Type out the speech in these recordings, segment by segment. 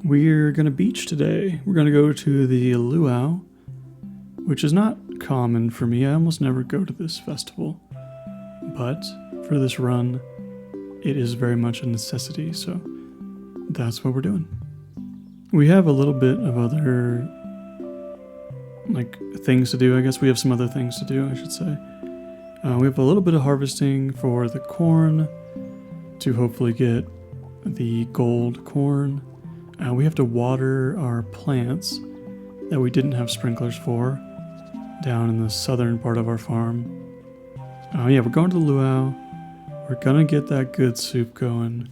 We're gonna beach today. We're gonna go to the Luau, which is not common for me. I almost never go to this festival, but for this run, it is very much a necessity, so that's what we're doing. We have a little bit of other, things to do. I guess we have some other things to do, I should say. We have a little bit of harvesting for the corn to hopefully get the gold corn. We have to water our plants that we didn't have sprinklers for down in the southern part of our farm. We're going to the luau. We're gonna get that good soup going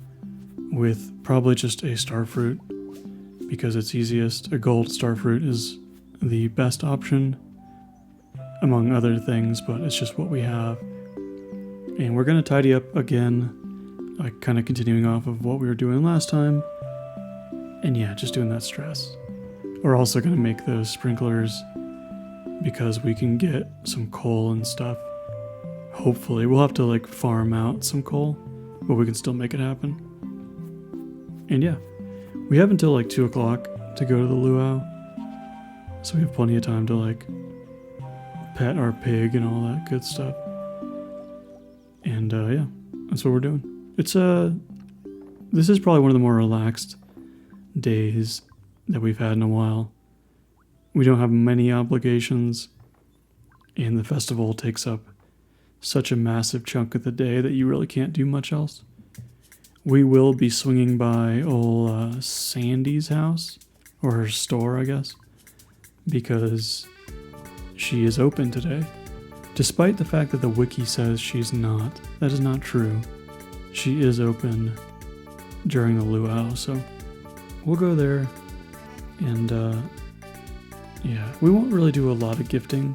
with probably just a starfruit because it's easiest. A gold starfruit is the best option among other things, but it's just what we have. And we're gonna tidy up again, kind of continuing off of what we were doing last time. And yeah, just doing that stress. We're also going to make those sprinklers because we can get some coal and stuff. Hopefully. We'll have to farm out some coal, but we can still make it happen. And yeah, we have until 2 o'clock to go to the luau. So we have plenty of time to pet our pig and all that good stuff. And yeah, that's what we're doing. This is probably one of the more relaxed days that we've had in a while. We don't have many obligations, and the festival takes up such a massive chunk of the day that you really can't do much else. We will be swinging by old Sandy's house, or her store, I guess, because she is open today. Despite the fact that the wiki says she's not, that is not true. She is open during the luau, so we'll go there, and yeah, we won't really do a lot of gifting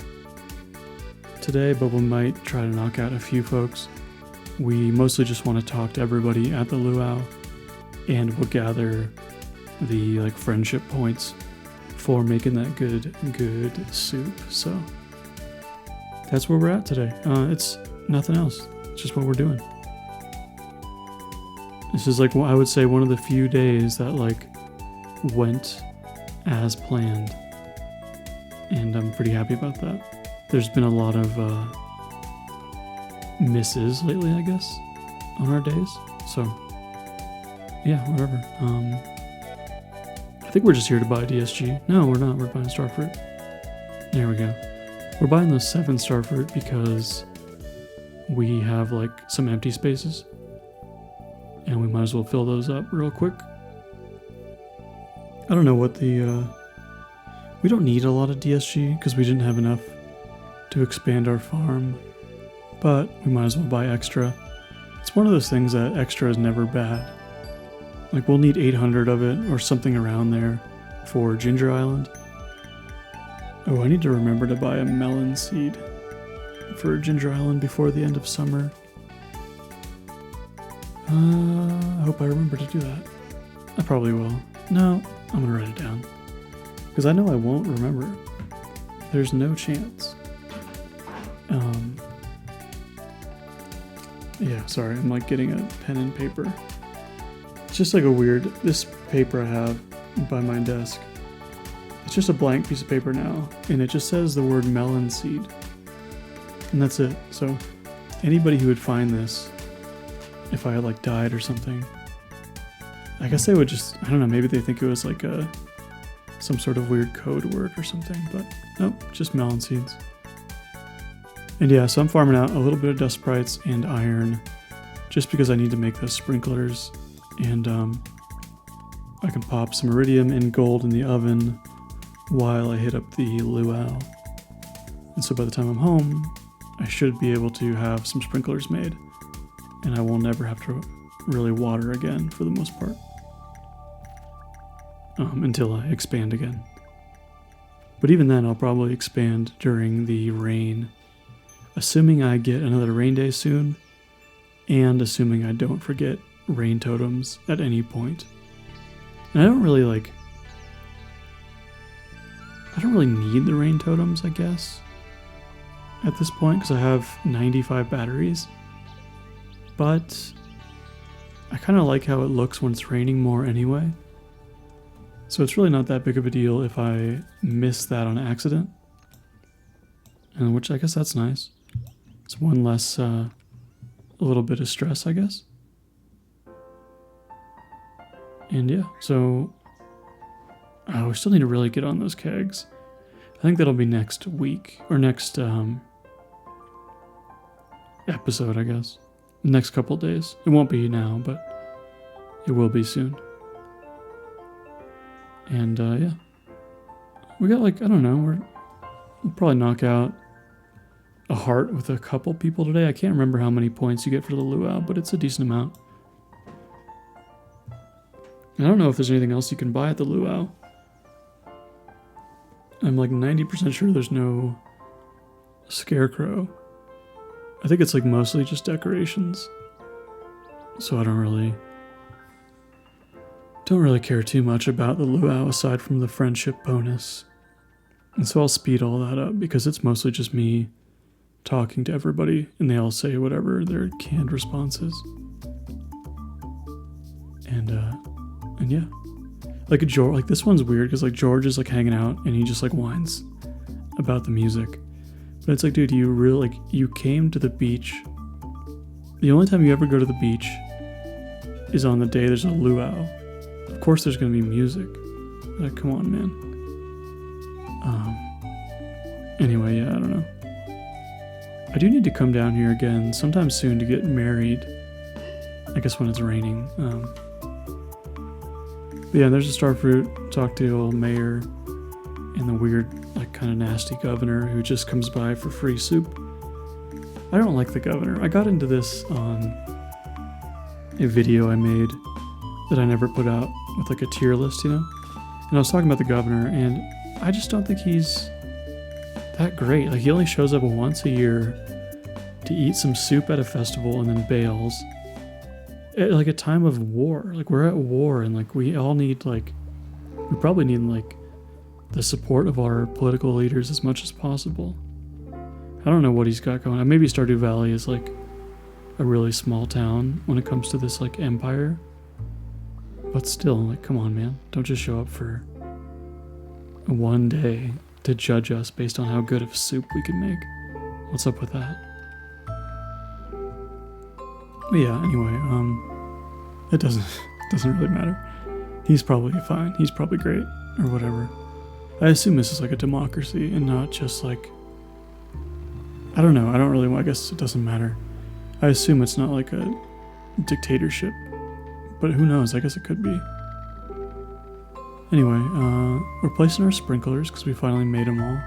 today, but we might try to knock out a few folks. We mostly just want to talk to everybody at the luau, and we'll gather the friendship points for making that good soup. So that's where we're at today. It's nothing else. It's just what we're doing. This is I would say one of the few days that went as planned, and I'm pretty happy about that. There's been a lot of misses lately, I guess, on our days, so yeah, whatever. I think we're just here to buy DSG. No, we're not. We're buying starfruit. There we go. We're buying those 7 starfruit because we have some empty spaces, and we might as well fill those up real quick. I don't know what we don't need a lot of DSG because we didn't have enough to expand our farm, but we might as well buy extra. It's one of those things that extra is never bad. We'll need 800 of it or something around there for Ginger Island. Oh, I need to remember to buy a melon seed for Ginger Island before the end of summer. I hope I remember to do that. I probably will. No, I'm gonna write it down. Because I know I won't remember. There's no chance. Yeah, sorry, I'm getting a pen and paper. It's just this paper I have by my desk. It's just a blank piece of paper now, and it just says the word melon seed. And that's it. So anybody who would find this, if I had died or something, I guess they would just, I don't know, maybe they think it was some sort of weird code word or something, but nope, just melon seeds. And yeah, so I'm farming out a little bit of dust sprites and iron just because I need to make those sprinklers, and I can pop some iridium and gold in the oven while I hit up the luau. And so by the time I'm home, I should be able to have some sprinklers made, and I will never have to really water again for the most part. Until I expand again. But even then, I'll probably expand during the rain, assuming I get another rain day soon, and assuming I don't forget rain totems at any point. And I don't really need the rain totems, I guess, at this point, because I have 95 batteries. But I kind of like how it looks when it's raining more anyway. So it's really not that big of a deal if I miss that on accident. And which I guess that's nice. It's one less, a little bit of stress, I guess. And yeah, so we still need to really get on those kegs. I think that'll be next week, or next episode, I guess. The next couple of days. It won't be now, but it will be soon. And yeah. We got like, I don't know, we'll probably knock out a heart with a couple people today. I can't remember how many points you get for the luau, but it's a decent amount. I don't know if there's anything else you can buy at the luau. I'm like 90% sure there's no scarecrow. I think it's like mostly just decorations. So I don't really care too much about the luau aside from the friendship bonus. And so I'll speed all that up because it's mostly just me talking to everybody and they all say whatever their canned response is. And yeah. Like George, like this one's weird because like George is like hanging out and he just like whines about the music. But it's like, dude, you really like you came to the beach. The only time you ever go to the beach is on the day there's a luau. Of course there's gonna be music. Like, come on, man. Anyway, yeah, I don't know. I do need to come down here again sometime soon to get married. I guess when it's raining. But yeah, there's a starfruit. Talk to the old mayor and the weird, like, kind of nasty governor who just comes by for free soup. I don't like the governor. I got into this on a video I made that I never put out with like a tier list, you know? And I was talking about the governor, and I just don't think he's that great. Like, he only shows up once a year to eat some soup at a festival and then bails. At like a time of war. Like, we're at war, and like we all need like we probably need like the support of our political leaders as much as possible. I don't know what he's got going on. Maybe Stardew Valley is like a really small town when it comes to this like empire. But still, like, come on, man. Don't just show up for one day to judge us based on how good of soup we can make. What's up with that? But yeah, anyway, it doesn't really matter. He's probably fine. He's probably great, or whatever. I assume this is like a democracy and not just like, I don't know. I don't really, I guess it doesn't matter. I assume it's not like a dictatorship, but who knows? I guess it could be. Anyway, we're placing our sprinklers because we finally made them all.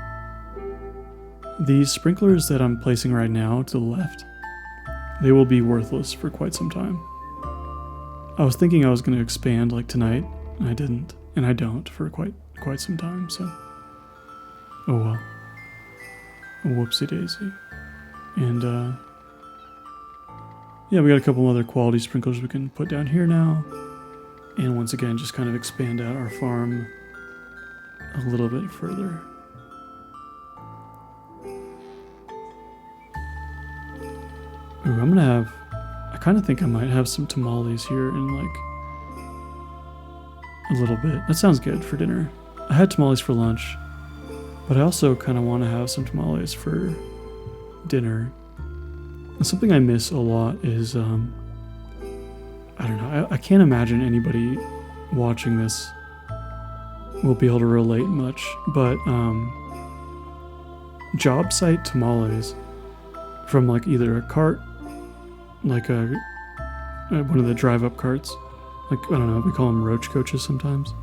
These sprinklers that I'm placing right now to the left, they will be worthless for quite some time. I was thinking I was going to expand like tonight, and I didn't, and I don't for quite some time, so oh well. A whoopsie daisy. And yeah, we got a couple other quality sprinklers we can put down here now, and once again just kind of expand out our farm a little bit further. Ooh, I kind of think I might have some tamales here in like a little bit. That sounds good for dinner. I had tamales for lunch, but I also kind of want to have some tamales for dinner. And something I miss a lot is, I don't know, I can't imagine anybody watching this will be able to relate much, but job site tamales from like either a cart, like one of the drive-up carts, like, I don't know, we call them roach coaches sometimes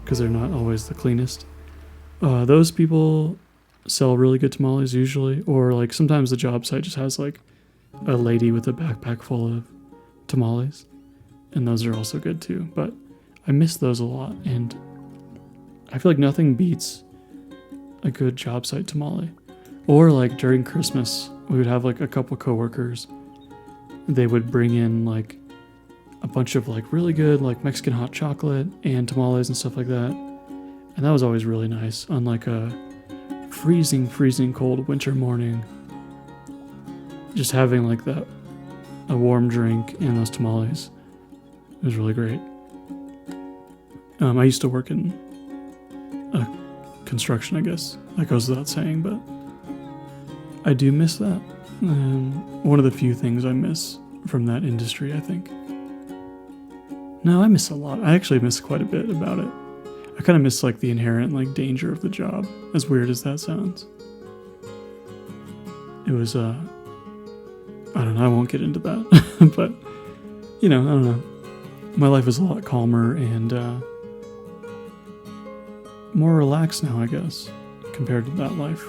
because they're not always the cleanest. Those people sell really good tamales usually, or like sometimes the job site just has like a lady with a backpack full of tamales, and those are also good too. But I miss those a lot, and I feel like nothing beats a good job site tamale. Or like during Christmas, we would have like a couple coworkers. They would bring in like a bunch of like really good like Mexican hot chocolate and tamales and stuff like that. And that was always really nice on like a freezing cold winter morning. Just having like that, a warm drink and those tamales. It was really great. I used to work in construction, I guess. That goes without saying, but I do miss that. One of the few things I miss from that industry, I think. No, I miss a lot. I actually miss quite a bit about it. I kind of miss like the inherent like danger of the job, as weird as that sounds. It was I don't know, I won't get into that. But I don't know. My life is a lot calmer and more relaxed now, I guess, compared to that life.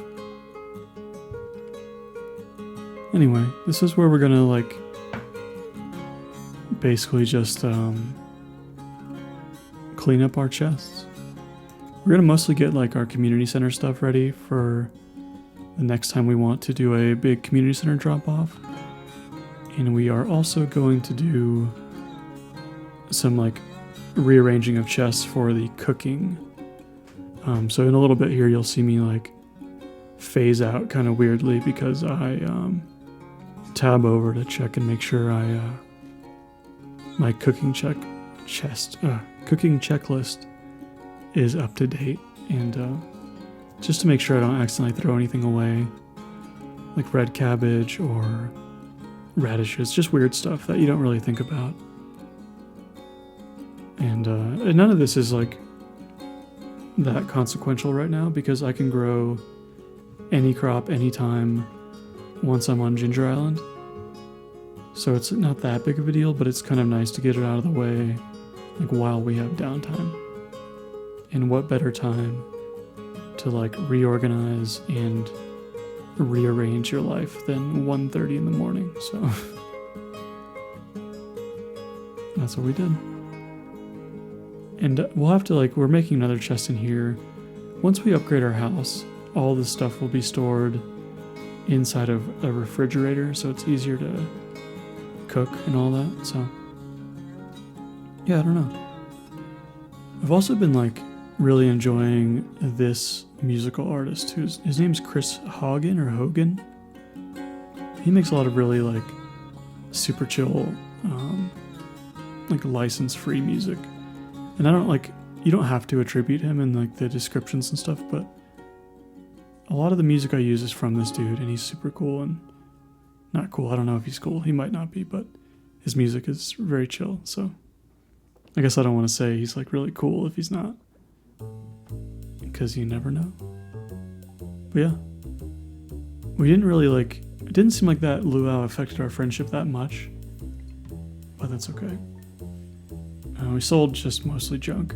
Anyway, this is where we're gonna like basically just clean up our chests. We're gonna mostly get like our community center stuff ready for the next time we want to do a big community center drop off. And we are also going to do some like rearranging of chests for the cooking. So in a little bit here you'll see me like phase out kind of weirdly because I tab over to check and make sure my cooking checklist is up to date, and just to make sure I don't accidentally throw anything away, like red cabbage or radishes, just weird stuff that you don't really think about. And none of this is like that consequential right now because I can grow any crop anytime once I'm on Ginger Island. So it's not that big of a deal, but it's kind of nice to get it out of the way like while we have downtime. And what better time to like reorganize and rearrange your life than 1:30 in the morning. So that's what we did. And we'll have to we're making another chest in here. Once we upgrade our house, all this stuff will be stored inside of a refrigerator, so it's easier to cook and all that. So yeah, I don't know. I've also been really enjoying this musical artist his name's Chris Hogan. He makes a lot of really super chill license-free music. And I don't you don't have to attribute him in the descriptions and stuff, but a lot of the music I use is from this dude, and he's super cool and not cool. I don't know if he's cool. He might not be, but his music is very chill. So I guess I don't want to say he's really cool if he's not, because you never know. But yeah, we didn't really it didn't seem like that luau affected our friendship that much, but that's okay. We sold just mostly junk.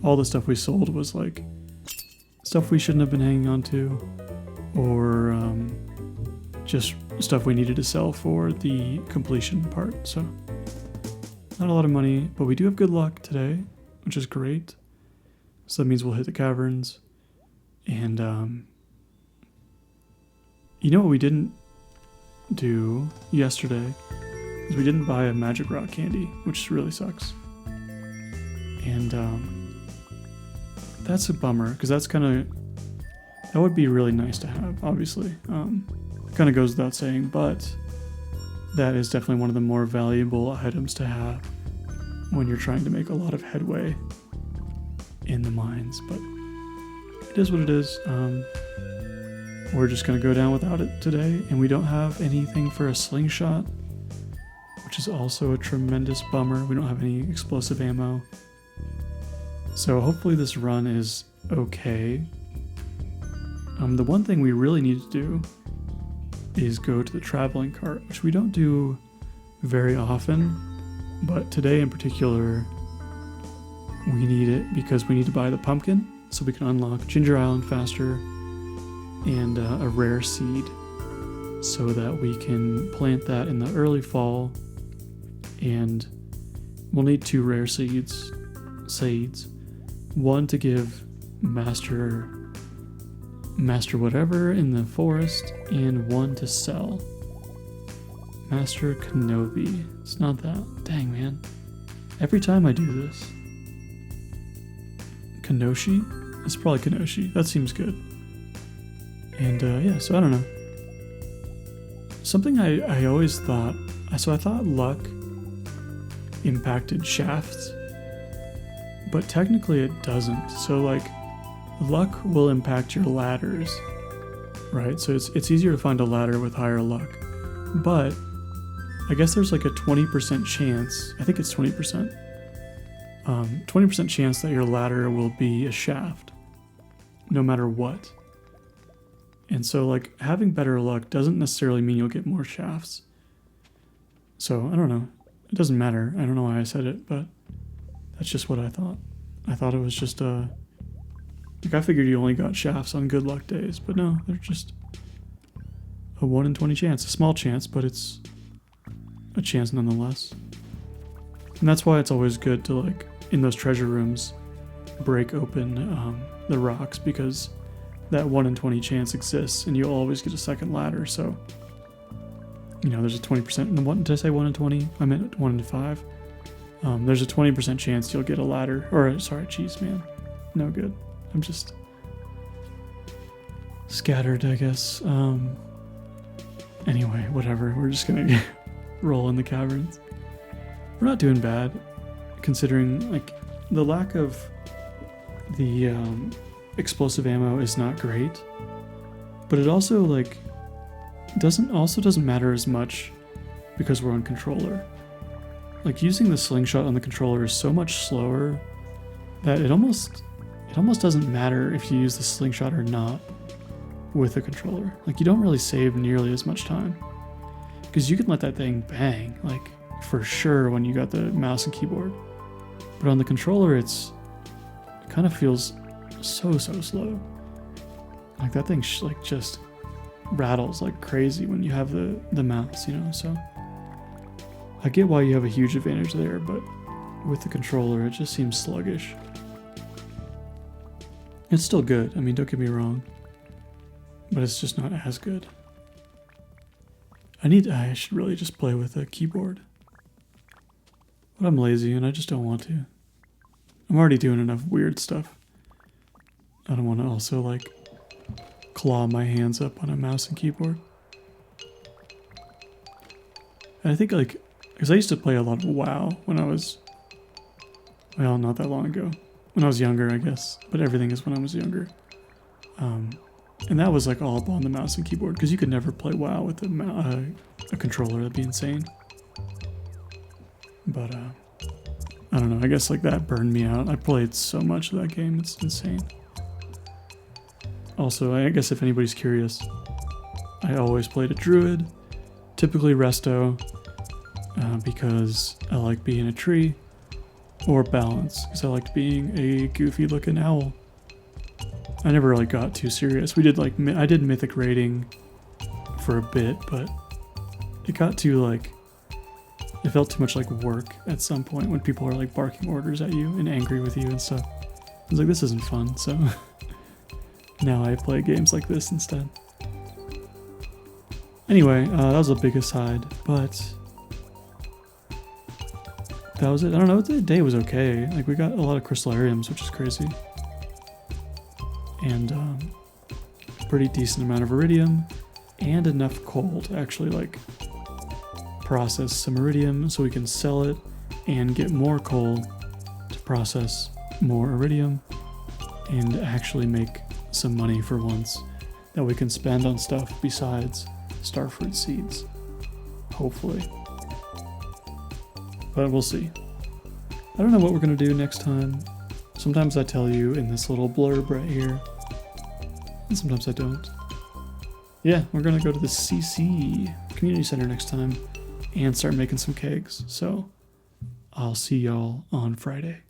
All the stuff we sold was stuff we shouldn't have been hanging on to, or just stuff we needed to sell for the completion part. So not a lot of money, but we do have good luck today, which is great. So that means we'll hit the caverns. And you know what we didn't do yesterday is we didn't buy a magic rock candy, which really sucks. And that's a bummer, because that would be really nice to have, obviously. Kind of goes without saying, but that is definitely one of the more valuable items to have when you're trying to make a lot of headway in the mines. But it is what it is. We're just going to go down without it today, and we don't have anything for a slingshot, which is also a tremendous bummer. We don't have any explosive ammo. So hopefully this run is okay. The one thing we really need to do is go to the traveling cart, which we don't do very often, but today in particular we need it because we need to buy the pumpkin so we can unlock Ginger Island faster, and a rare seed so that we can plant that in the early fall. And we'll need 2 rare seeds, one to give master whatever in the forest, and one to sell. Master Kenobi. It's not that. Dang, man. Every time I do this. Kenoshi? It's probably Kenoshi. That seems good. And yeah, so I don't know. Something I always thought... So I thought luck impacted shafts, but technically it doesn't. So like luck will impact your ladders, right? So it's easier to find a ladder with higher luck. But I guess there's like a 20% chance, I think it's 20%, 20% chance that your ladder will be a shaft, no matter what. And so like having better luck doesn't necessarily mean you'll get more shafts. So I don't know. It doesn't matter. I don't know why I said it, but that's just what I thought. I thought it was just like I figured you only got shafts on good luck days, but no, they're just a 1 in 20 chance. A small chance, but it's a chance nonetheless. And that's why it's always good to, like, in those treasure rooms, break open the rocks, because that 1 in 20 chance exists, and you'll always get a second ladder. So, you know, there's a 20%. And what did I say? 1 in 20? I meant 1 in 5. There's a 20% chance you'll get a ladder. Or, sorry, jeez, man. No good. I'm just scattered, I guess. Anyway, whatever. We're just gonna roll in the caverns. We're not doing bad, considering, like, the lack of the explosive ammo is not great, but it also, like, doesn't matter as much because we're on controller. Like, using the slingshot on the controller is so much slower that it almost doesn't matter if you use the slingshot or not with a controller. Like, you don't really save nearly as much time, because you can let that thing bang, like, for sure when you got the mouse and keyboard. But on the controller, it kind of feels so slow. Like, that thing like just rattles like crazy when you have the mouse, you know. So I get why you have a huge advantage there, but with the controller, it just seems sluggish. It's still good. I mean, don't get me wrong, but it's just not as good. I should really just play with a keyboard, but I'm lazy and I just don't want to. I'm already doing enough weird stuff. I don't want to also, like, claw my hands up on a mouse and keyboard. And I think, like, because I used to play a lot of WoW when I was, well, not that long ago. When I was younger, I guess. But everything is when I was younger. And that was, like, all on the mouse and keyboard, because you could never play WoW with a controller. That'd be insane. But, I don't know. I guess, like, that burned me out. I played so much of that game. It's insane. Also, I guess if anybody's curious, I always played a druid, typically resto, because I like being a tree, or balance, because I liked being a goofy looking owl. I never really got too serious. We did, like, I did mythic raiding for a bit, but it got too, like, it felt too much like work at some point when people are, like, barking orders at you and angry with you and stuff. I was like, this isn't fun, so now I play games like this instead. Anyway, that was a big aside, but that was it. I don't know, the day was okay. Like, we got a lot of crystallariums, which is crazy. And pretty decent amount of iridium, and enough coal to actually, like, process some iridium so we can sell it and get more coal to process more iridium and actually make some money for once that we can spend on stuff besides starfruit seeds. Hopefully. But we'll see. I don't know what we're going to do next time. Sometimes I tell you in this little blurb right here, and sometimes I don't. Yeah, we're going to go to the CC, Community Center, next time and start making some kegs. So I'll see y'all on Friday.